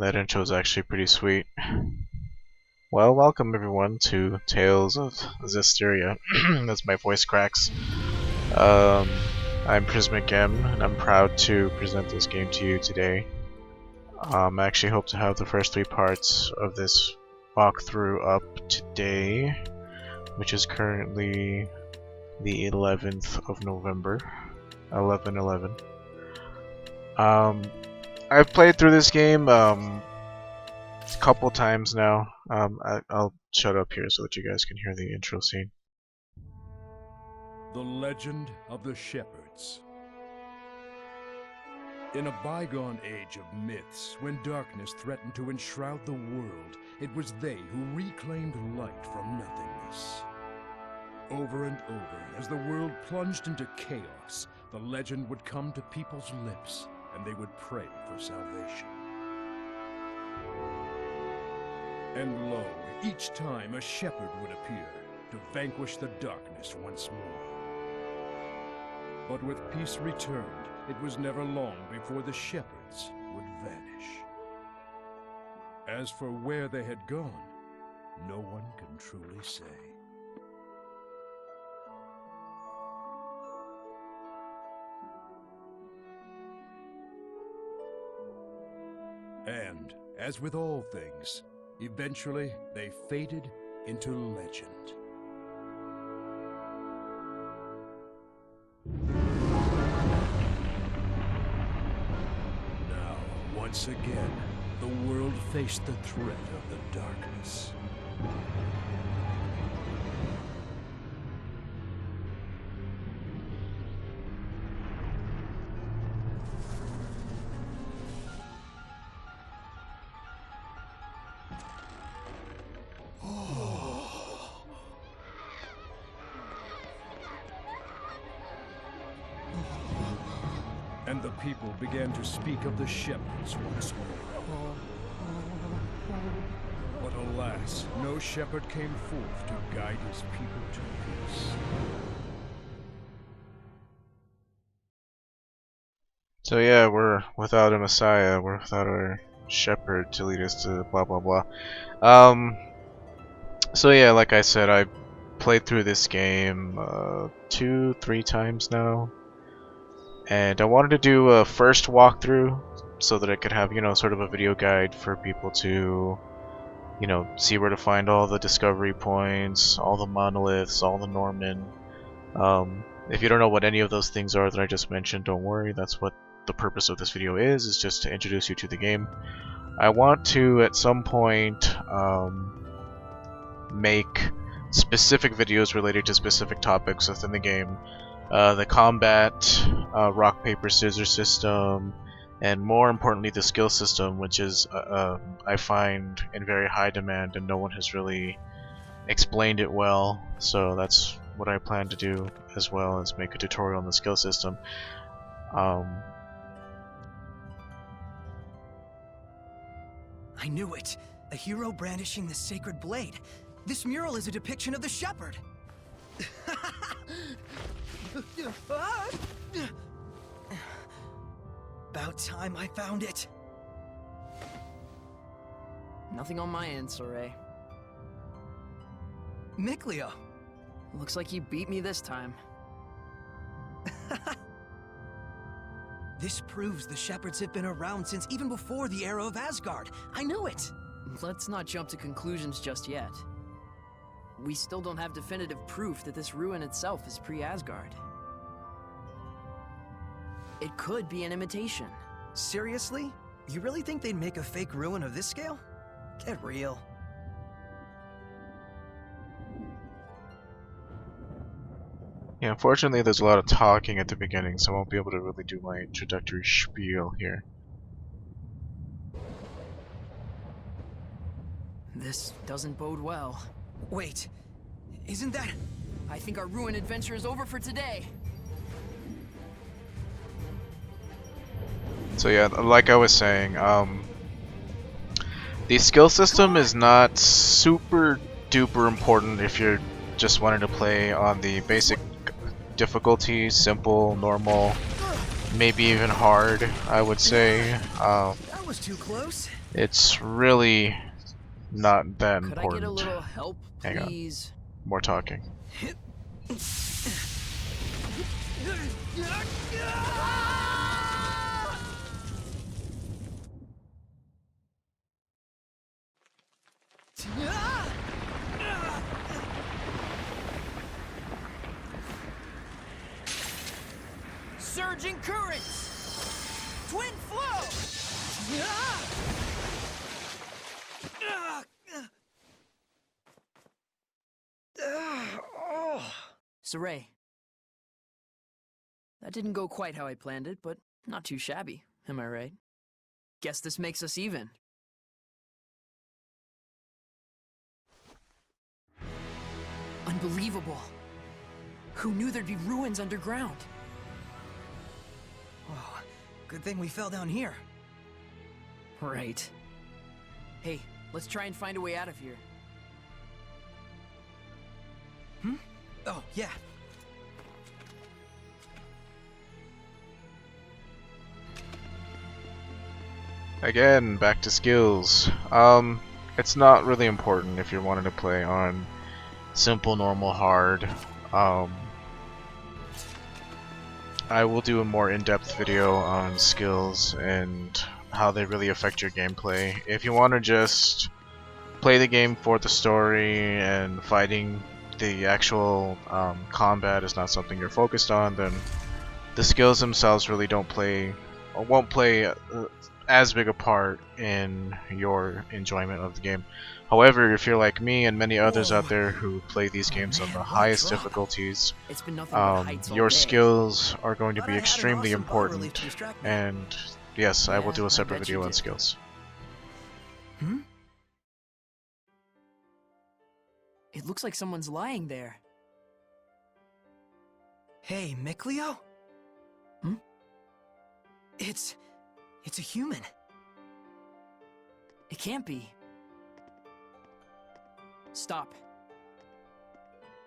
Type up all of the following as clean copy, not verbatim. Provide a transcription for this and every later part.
That intro is actually pretty sweet. Well, welcome everyone to Tales of Zestiria. As my voice cracks. I'm Prismic M, and I'm proud to present this game to you today. I actually hope to have the first 3 parts of this walkthrough up today, which is currently the 11th of November, 11/11. I've played through this game a couple times now. I'll shut up here so that you guys can hear the intro scene. The Legend of the Shepherds. In a bygone age of myths, when darkness threatened to enshroud the world, it was they who reclaimed light from nothingness. Over and over, as the world plunged into chaos, the legend would come to people's lips, and they would pray for salvation. And lo, each time a shepherd would appear to vanquish the darkness once more. But with peace returned, it was never long before the shepherds would vanish. As for where they had gone, no one can truly say. And, as with all things, eventually they faded into legend. Now, once again, the world faced the threat of the darkness. And the people began to speak of the shepherds once more. But alas, no shepherd came forth to guide his people to peace. So yeah, we're without a messiah, we're without our shepherd to lead us to blah blah blah. So yeah, like I said, I played through this game 2-3 times now. And I wanted to do a first walkthrough so that I could have, sort of a video guide for people to, see where to find all the discovery points, all the monoliths, all the Norman. If you don't know what any of those things are that I just mentioned, don't worry, that's what the purpose of this video is just to introduce you to the game. I want to, at some point, make specific videos related to specific topics within the game. The combat, rock, paper, scissors system, and more importantly the skill system, which is, I find, in very high demand and no one has really explained it well, so that's what I plan to do, as well as make a tutorial on the skill system. I knew it! A hero brandishing the sacred blade. This mural is a depiction of the shepherd. About time I found it. Nothing on my end, Soray. Mikleo. Looks like you beat me this time. This proves the shepherds have been around since even before the era of Asgard. I knew it! Let's not jump to conclusions just yet. We still don't have definitive proof that this ruin itself is pre-Asgard. It could be an imitation. Seriously? You really think they'd make a fake ruin of this scale? Get real. Yeah, unfortunately there's a lot of talking at the beginning, so I won't be able to really do my introductory spiel here. This doesn't bode well. Wait, isn't that... I think our ruin adventure is over for today. So yeah, like I was saying, the skill system is not super duper important if you're just wanting to play on the basic difficulty, simple, normal, maybe even hard, I would say. That was too close. It's really not that Could I get a important. little help, Hang on. please? More talking. Surging currents! Twin flow! Saray. That didn't go quite how I planned it, but not too shabby, am I right? Guess this makes us even. Unbelievable. Who knew there'd be ruins underground? Oh, good thing we fell down here. Right. Hey, let's try and find a way out of here. Oh, yeah. Again, back to skills. It's not really important if you're wanting to play on simple, normal, hard. I will do a more in-depth video on skills and how they really affect your gameplay. If you want to just play the game for the story and fighting, the actual combat is not something you're focused on, then the skills themselves really don't play or won't play as big a part in your enjoyment of the game. However, if you're like me and many others out there who play these games on man, the what a highest drop. difficulties, It's been nothing but heights all your day. skills are going to Thought be I had an extremely awesome bas relief important. to distract me. And yes, I will Yeah, do I a separate bet you video on did. skills. It looks like someone's lying there. Hey, Micleo? Hmm? It's a human. It can't be. Stop.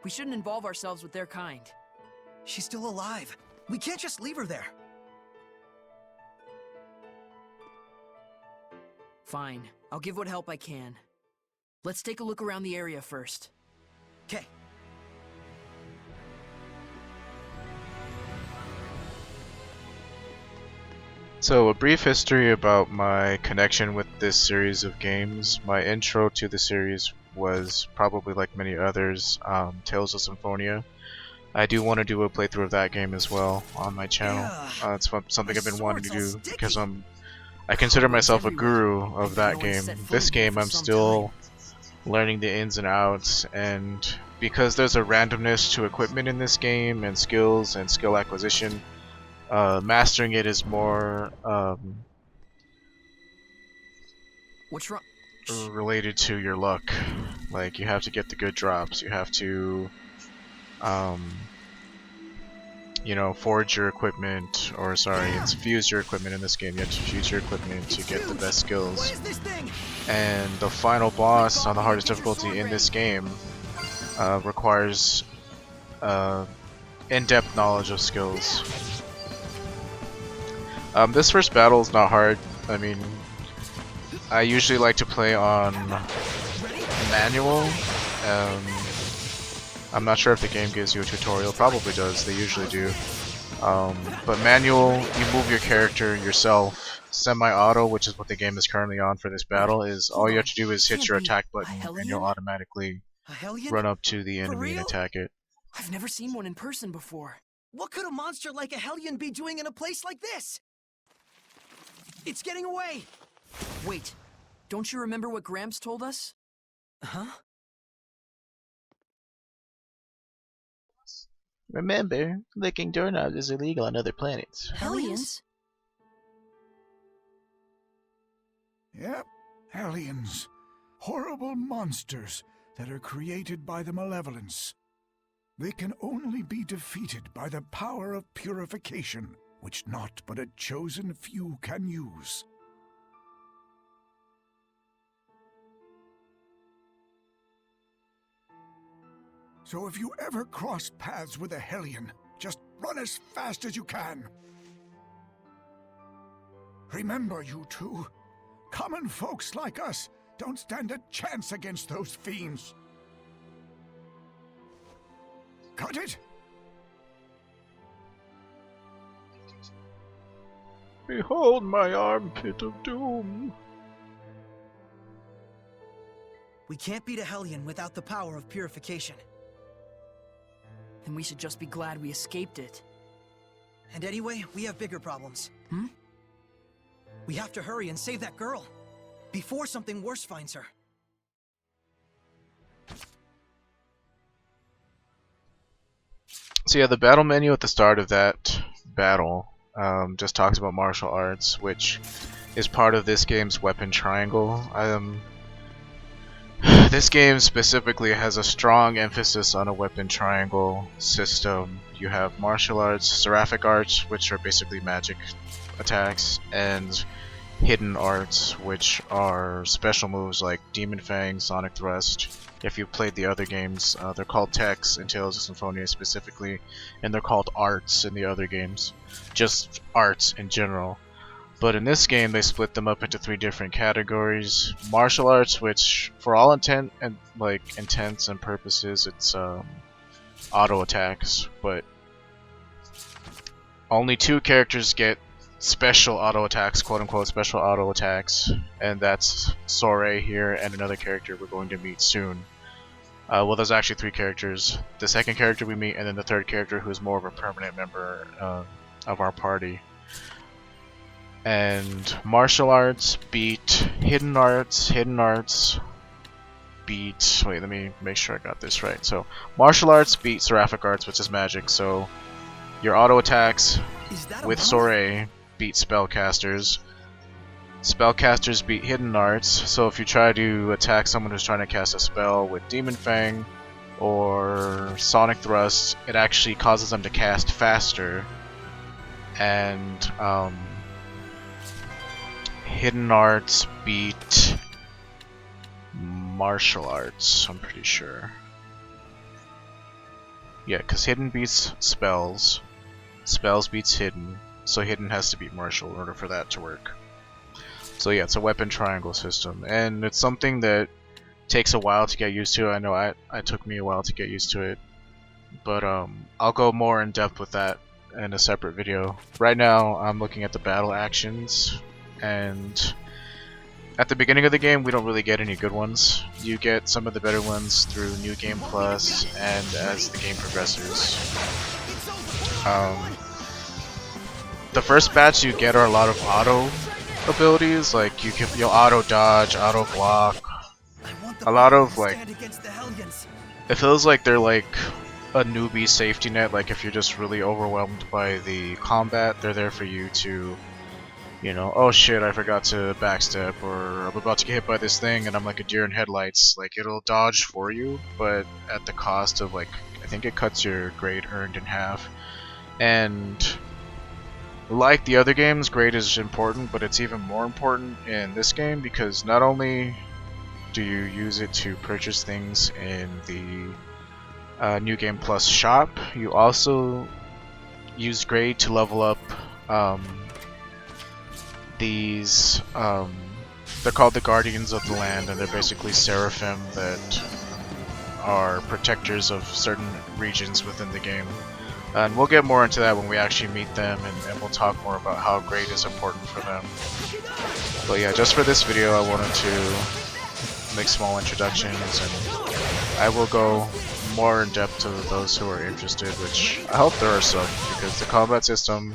We shouldn't involve ourselves with their kind. She's still alive. We can't just leave her there. Fine. I'll give what help I can. Let's take a look around the area first. Okay. So, a brief history about my connection with this series of games. My intro to the series was probably like many others, Tales of Symphonia. I do want to do a playthrough of that game as well on my channel. It's something my I've been wanting to sword's all do because sticky. I consider Cobwebs myself a everywhere. guru I of think that no one's game. set foot This in here game for I'm some still time. learning the ins and outs, and because there's a randomness to equipment in this game and skills and skill acquisition, mastering it is more What's wrong? Shh. related to your luck. Like, you have to get the good drops, you have to you know, forge your equipment, or sorry, it's fuse your equipment in this game. You have to fuse your equipment to get the best skills. What is this thing? And the final boss on the hardest difficulty in this game requires in-depth knowledge of skills. This first battle is not hard. I mean, I usually like to play on manual. I'm not sure if the game gives you a tutorial. Probably does. They usually do. But manual, you move your character yourself. Semi-auto, which is what the game is currently on for this battle, is all you have to do is hit your attack button and you'll automatically A hellion? run up to the enemy and real? attack it. I've never seen one in person before. What could a monster like a hellion be doing in a place like this? It's getting away! Wait, don't you remember what Gramps told us? Huh? Remember, licking doorknobs is illegal on other planets. Hellions? Yep, aliens. Horrible monsters that are created by the malevolence. They can only be defeated by the power of purification, which not but a chosen few can use. So if you ever cross paths with a hellion, just run as fast as you can. Remember, you two, Common folks like us don't stand a chance against those fiends. Got it? Behold my armpit of doom. We can't beat a Hellion without the power of purification. Then we should just be glad we escaped it. And anyway, we have bigger problems. We have to hurry and save that girl before something worse finds her. So yeah, the battle menu at the start of that battle just talks about martial arts, which is part of this game's weapon triangle. This game specifically has a strong emphasis on a weapon triangle system. You have martial arts, seraphic arts, which are basically magic attacks, and hidden arts, which are special moves like Demon Fang, Sonic Thrust. If you've played the other games, they're called techs in Tales of Symphonia specifically, and they're called arts in the other games. Just arts in general. But in this game, they split them up into 3 different categories. Martial arts, which for all intents and purposes, it's auto attacks, but only 2 characters get special auto attacks, quote unquote special auto attacks, and that's Soray here and another character we're going to meet soon. Well, there's actually 3 characters. The second character we meet, and then the third character who's more of a permanent member of our party. And martial arts beat hidden arts, beat... Wait, let me make sure I got this right. So, martial arts beat seraphic arts, which is magic, so your auto attacks with Soray beat spellcasters. Spellcasters beat hidden arts, so if you try to attack someone who's trying to cast a spell with Demon Fang or Sonic Thrust, it actually causes them to cast faster. And hidden arts beat martial arts, I'm pretty sure. Yeah, because hidden beats spells, spells beats hidden, so hidden has to beat martial in order for that to work. So yeah, it's a weapon triangle system, and it's something that takes a while to get used to. I know it took me a while to get used to it, but I'll go more in depth with that in a separate video. Right now, I'm looking at the battle actions, and at the beginning of the game, we don't really get any good ones. You get some of the better ones through New Game Plus and as the game progresses. The first batch you get are a lot of auto abilities, like you'll auto dodge, auto block. A lot of like, it feels like they're like a newbie safety net. Like if you're just really overwhelmed by the combat, they're there for you to, you know, oh shit, I forgot to backstep, or I'm about to get hit by this thing and I'm like a deer in headlights. Like it'll dodge for you, but at the cost of like, I think it cuts your grade earned in half. And like the other games, grade is important, but it's even more important in this game because not only do you use it to purchase things in the New Game Plus shop, you also use grade to level up these, they're called the Guardians of the Land, and they're basically seraphim that are protectors of certain regions within the game. And we'll get more into that when we actually meet them, and we'll talk more about how grade is important for them. But yeah, just for this video I wanted to make small introductions, and I will go more in depth to those who are interested, which I hope there are some, because the combat system,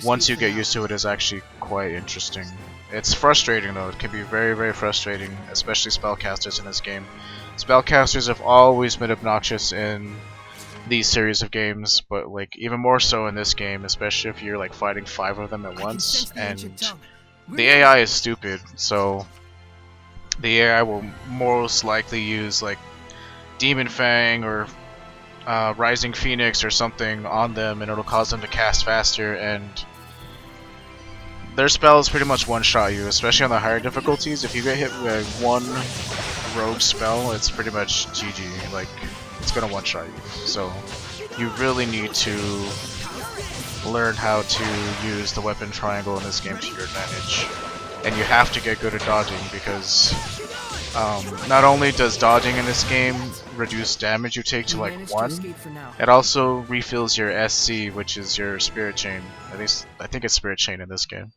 once you get used to it, is actually quite interesting. It's frustrating though, it can be very, very frustrating, especially spellcasters in this game. Spellcasters have always been obnoxious in these series of games, but like even more so in this game, especially if you're like fighting 5 of them at once, and the AI is stupid, so the AI will most likely use like Demon Fang or Rising Phoenix or something on them, and it'll cause them to cast faster, and their spells pretty much one-shot you, especially on the higher difficulties. If you get hit with one rogue spell, it's pretty much GG, like it's gonna one-shot you. So you really need to learn how to use the weapon triangle in this game to your advantage. and you have to get good at dodging because not only does dodging in this game reduce damage you take to We like managed to 1, escape for now. it also refills your SC, which is your spirit chain. At least I think it's spirit chain in this game.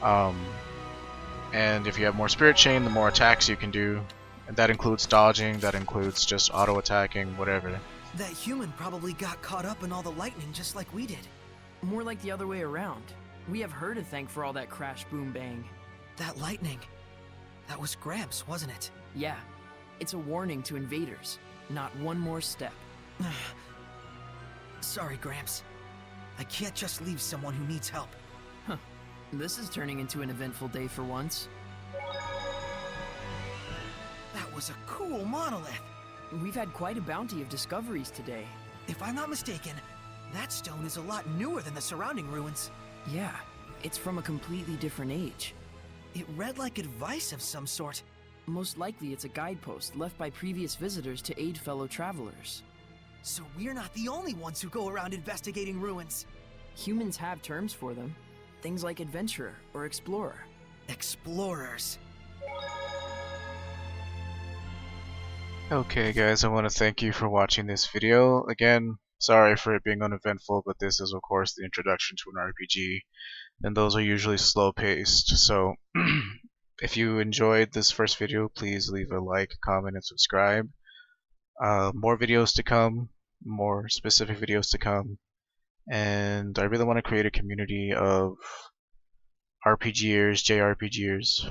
And if you have more spirit chain, the more attacks you can do, and that includes dodging, that includes just auto attacking, whatever. That human probably got caught up in all the lightning just like we did. More like the other way around. We have her to thank for all that crash, boom, bang. That lightning. That was Gramps, wasn't it? Yeah, it's a warning to invaders. Not one more step. Sorry, Gramps. I can't just leave someone who needs help. Huh. This is turning into an eventful day for once. That was a cool monolith. We've had quite a bounty of discoveries today. If I'm not mistaken, that stone is a lot newer than the surrounding ruins. Yeah, it's from a completely different age. It read like advice of some sort. Most likely it's a guidepost left by previous visitors to aid fellow travelers. So we're not the only ones who go around investigating ruins. Humans have terms for them. Things like adventurer or explorer. Explorers. Okay guys, I want to thank you for watching this video. Again, sorry for it being uneventful, but this is of course the introduction to an RPG, and those are usually slow paced, so if you enjoyed this first video, please leave a like, comment, and subscribe. More videos to come, more specific videos to come, and I really want to create a community of RPGers, JRPGers,